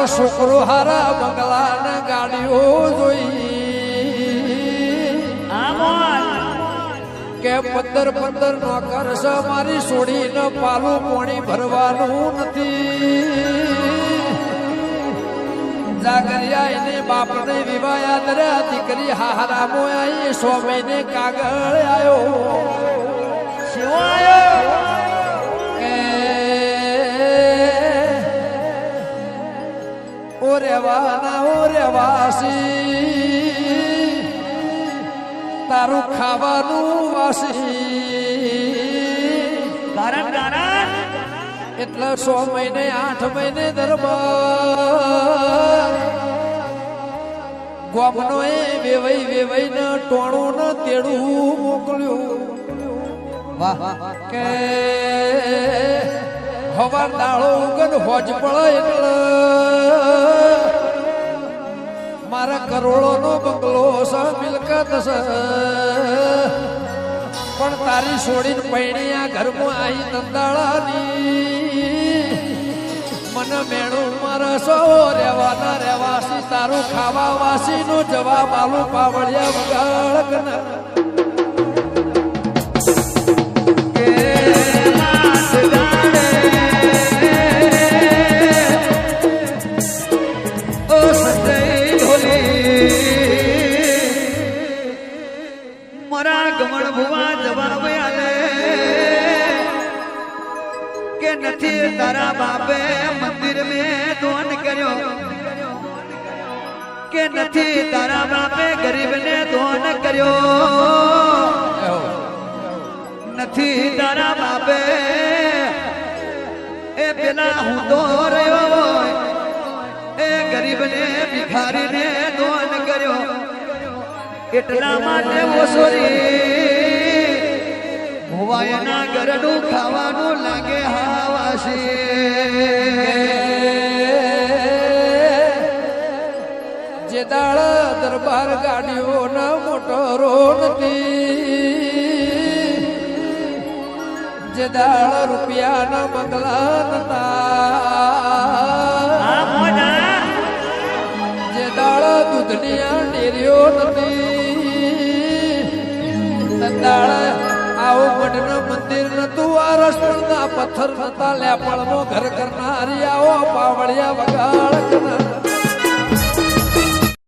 છોકરો હારા બંગલા ને ગાડીઓ જોઈ કે 15 નોકર છે મારી છોડીને પાલું પોણી ભરવાનું નથી જાગરિયા એને બાપને વિવાહ યાદ રહ્યા દીકરી હારા મોયા 100 મહિને કાગળ આવ્યો ઓ રેવાસી તારું ખાવાનું વાસી એટલે 100 મહિને 8 મહિને દરબાર ગોમનો એ વેવાઈ ને ટોણું ને તેડું મોકલ્યું કે હવા દાળો ઉગન હોજ પડે એટલે મારા કરોડો નો બંગલો છે મિલકત છે પણ તારી છોડીને પૈણી આ ઘરમાં આવી નંદાળાની મને મેણું મારા સો રેવાના રેવાસી તારું ખાવા વાસી નો જવાબ આલું પાવડિયા વગાડ ગમણ ભુવા જવાબ આલે કે નથી તારા બાપે મંદિર મેં દાન કર્યો કે નથી તારા બાપે ગરીબ ને દાન કર્યો નથી તારા બાપે એ પેલા હું તો રહ્યો એ ગરીબ ને ભિખારી ને દાન કર્યો એટલા માટે ઓસોરી ભુવાયના ગરડું ખાવાનું લાગે હાવાસી જે દાળ દરબાર ગાડીઓ ના મોટરો નથી જે દાળ રૂપિયા ના બંગલા નતા જે દાળ દૂધની ડેરીઓ નથી આવો મઢનું મંદિર નતું આ રસના પથ્થર નતા લેપણમાં ઘર કરનારી આવો પાવડિયા વગાડ